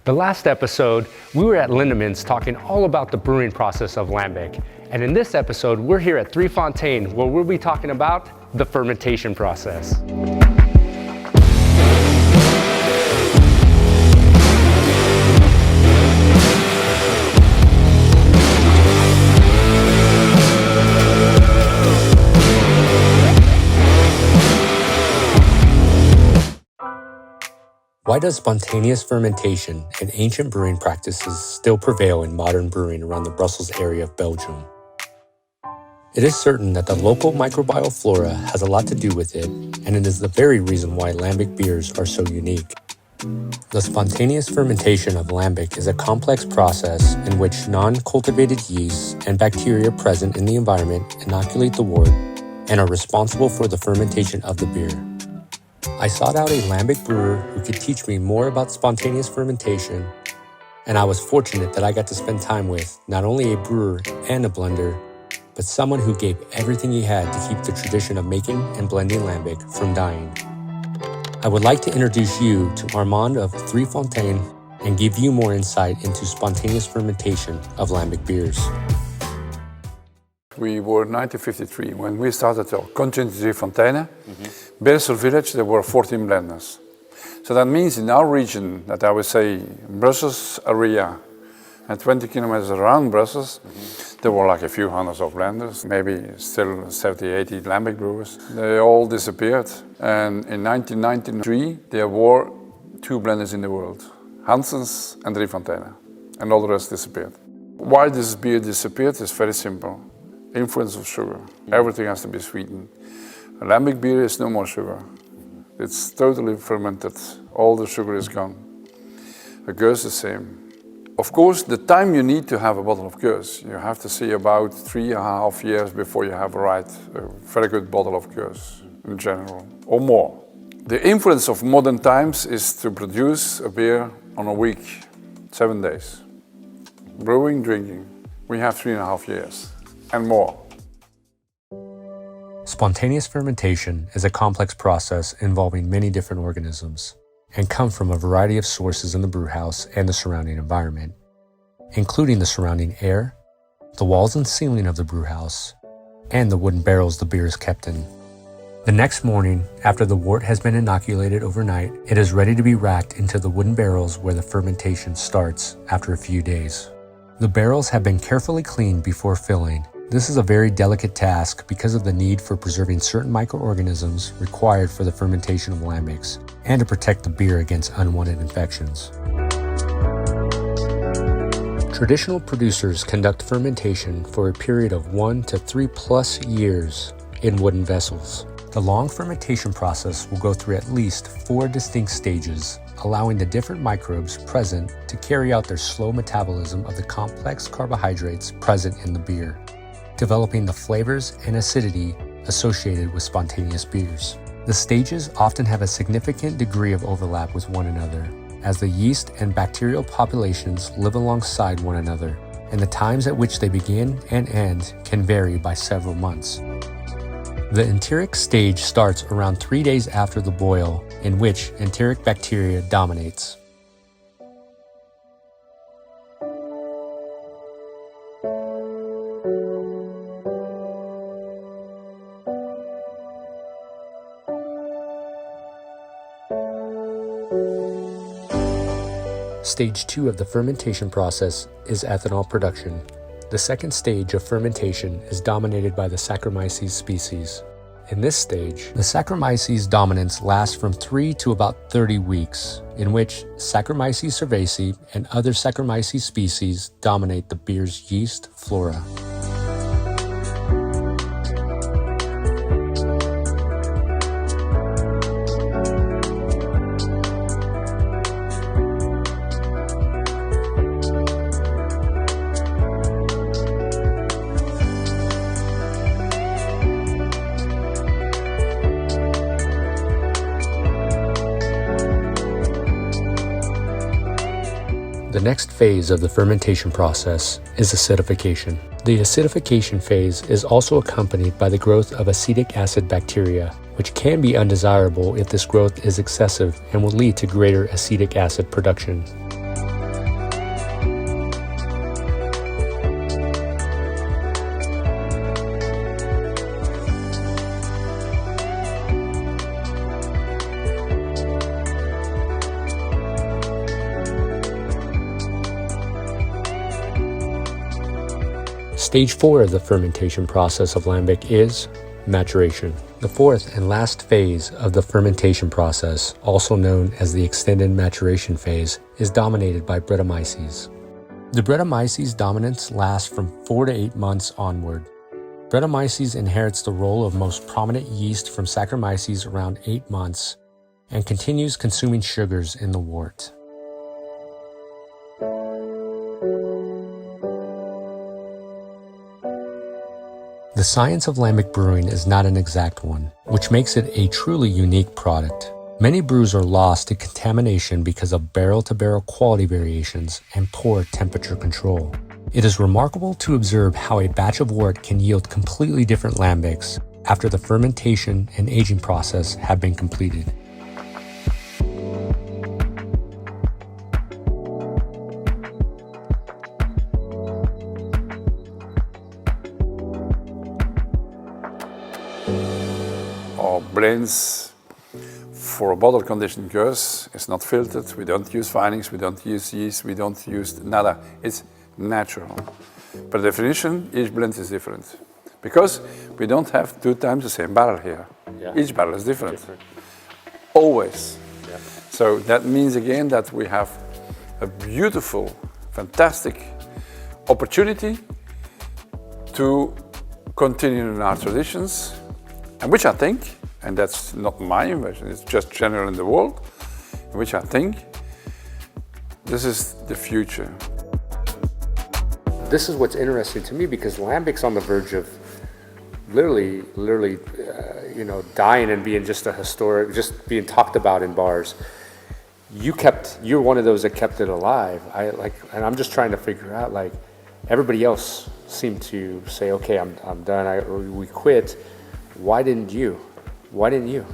The last episode, we were at Lindemans talking all about the brewing process of Lambic. And in this episode, we're here at 3 Fonteinen, where we'll be talking about the fermentation process. Why does spontaneous fermentation and ancient brewing practices still prevail in modern brewing around the Brussels area of Belgium? It is certain that the local microbial flora has a lot to do with it, and it is the very reason why Lambic beers are so unique. The spontaneous fermentation of Lambic is a complex process in which non-cultivated yeasts and bacteria present in the environment inoculate the wort and are responsible for the fermentation of the beer. I sought out a Lambic brewer who could teach me more about spontaneous fermentation, and I was fortunate that I got to spend time with not only a brewer and a blender, but someone who gave everything he had to keep the tradition of making and blending Lambic from dying. I would like to introduce you to Armand of 3 Fonteinen and give you more insight into spontaneous fermentation of Lambic beers. We were in 1953 when we started our continuity Fonteinen. Beersel village, there were 14 blenders. So that means in our region, that I would say Brussels area and 20 kilometers around Brussels, there were like a few hundreds of blenders, maybe still 70, 80 Lambic brewers. They all disappeared. And in 1993, there were 2 blenders in the world, Hansen's and 3 Fonteinen, and all the rest disappeared. Why this beer disappeared is very simple. Influence of sugar. Everything has to be sweetened. A Lambic beer is no more sugar. It's totally fermented. All the sugar is gone. A gueuz the same. Of course, the time you need to have a bottle of gueuz, you have to see about 3.5 years before you have a very good bottle of gueuz in general, or more. The influence of modern times is to produce a beer on a week, 7 days. Brewing, drinking. We have 3.5 years. And more. Spontaneous fermentation is a complex process involving many different organisms and come from a variety of sources in the brewhouse and the surrounding environment, including the surrounding air, the walls and ceiling of the brewhouse, and the wooden barrels the beer is kept in. The next morning, after the wort has been inoculated overnight, it is ready to be racked into the wooden barrels where the fermentation starts after a few days. The barrels have been carefully cleaned before filling. This is a very delicate task because of the need for preserving certain microorganisms required for the fermentation of lambics and to protect the beer against unwanted infections. Traditional producers conduct fermentation for a period of 1 to 3+ years in wooden vessels. The long fermentation process will go through at least 4 distinct stages, allowing the different microbes present to carry out their slow metabolism of the complex carbohydrates present in the beer, developing the flavors and acidity associated with spontaneous beers. The stages often have a significant degree of overlap with one another, as the yeast and bacterial populations live alongside one another, and the times at which they begin and end can vary by several months. The enteric stage starts around 3 days after the boil, in which enteric bacteria dominates. Stage 2 of the fermentation process is ethanol production. The second stage of fermentation is dominated by the Saccharomyces species. In this stage, the Saccharomyces dominance lasts from 3 to about 30 weeks, in which Saccharomyces cerevisiae and other Saccharomyces species dominate the beer's yeast flora. The next phase of the fermentation process is acidification. The acidification phase is also accompanied by the growth of acetic acid bacteria, which can be undesirable if this growth is excessive and will lead to greater acetic acid production. Stage 4 of the fermentation process of Lambic is maturation. The fourth and last phase of the fermentation process, also known as the extended maturation phase, is dominated by Brettanomyces. The Brettanomyces dominance lasts from 4 to 8 months onward. Brettanomyces inherits the role of most prominent yeast from Saccharomyces around 8 months and continues consuming sugars in the wort. The science of lambic brewing is not an exact one, which makes it a truly unique product. Many brews are lost to contamination because of barrel-to-barrel quality variations and poor temperature control. It is remarkable to observe how a batch of wort can yield completely different lambics after the fermentation and aging process have been completed. Our blends for a bottle conditioned gueuse is not filtered. We don't use finings, we don't use yeast, we don't use nada. It's natural. By definition, each blend is different. Because we don't have 2 times the same barrel here. Yeah. Each barrel is different. Always. Yeah. So that means again that we have a beautiful, fantastic opportunity to continue in our traditions, and which I think, and that's not my invention, it's just general in the world, which I think this is the future. This is what's interesting to me because Lambic's on the verge of literally, dying and being just a historic, just being talked about in bars. You're one of those that kept it alive. And I'm just trying to figure out, like, everybody else seemed to say, okay, I'm done, we quit. Why didn't you? Why didn't you?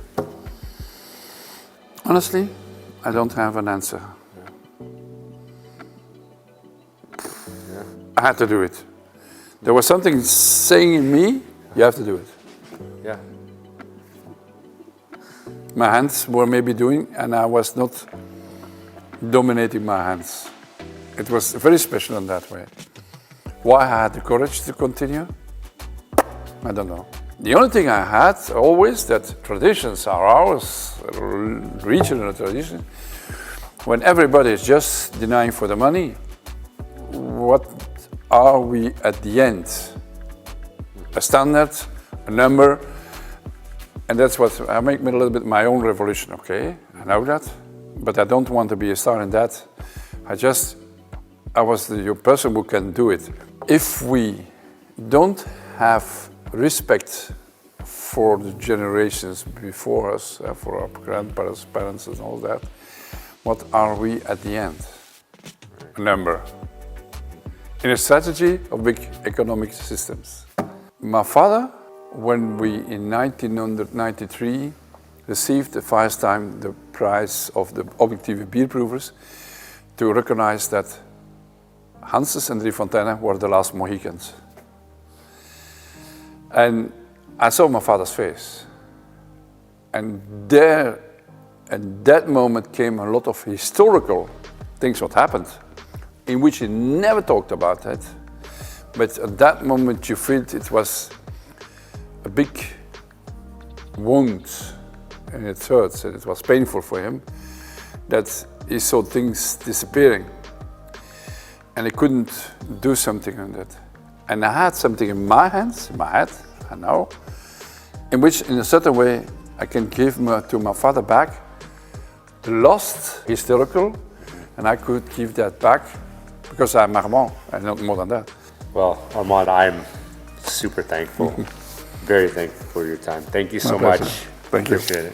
Honestly, I don't have an answer. Yeah. I had to do it. There was something saying in me, you have to do it. Yeah. My hands were maybe doing, and I was not dominating my hands. It was very special in that way. Why I had the courage to continue, I don't know. The only thing I had always, that traditions are ours, regional tradition. When everybody is just denying for the money, what are we at the end? A standard, a number, and that's what I make me a little bit my own revolution, okay? I know that, but I don't want to be a star in that. I was the person who can do it. If we don't have respect for the generations before us, for our grandparents, parents and all that, what are we at the end? A number. In a strategy of big economic systems. My father, when we in 1993 received the first time the prize of the objective beer brewers, to recognize that Hanses and Fonteinen were the last Mohicans. And I saw my father's face. And there, at that moment, came a lot of historical things what happened, in which he never talked about that. But at that moment you felt it was a big wound, and it hurts, and it was painful for him, that he saw things disappearing. And he couldn't do something on that. And I had something in my hands, in my head, I know, in which in a certain way I can give to my father back the lost historical, and I could give that back because I'm Armand, and not more than that. Well, Armand, I'm super thankful, very thankful for your time. Thank you so much. Thank you. Appreciate it.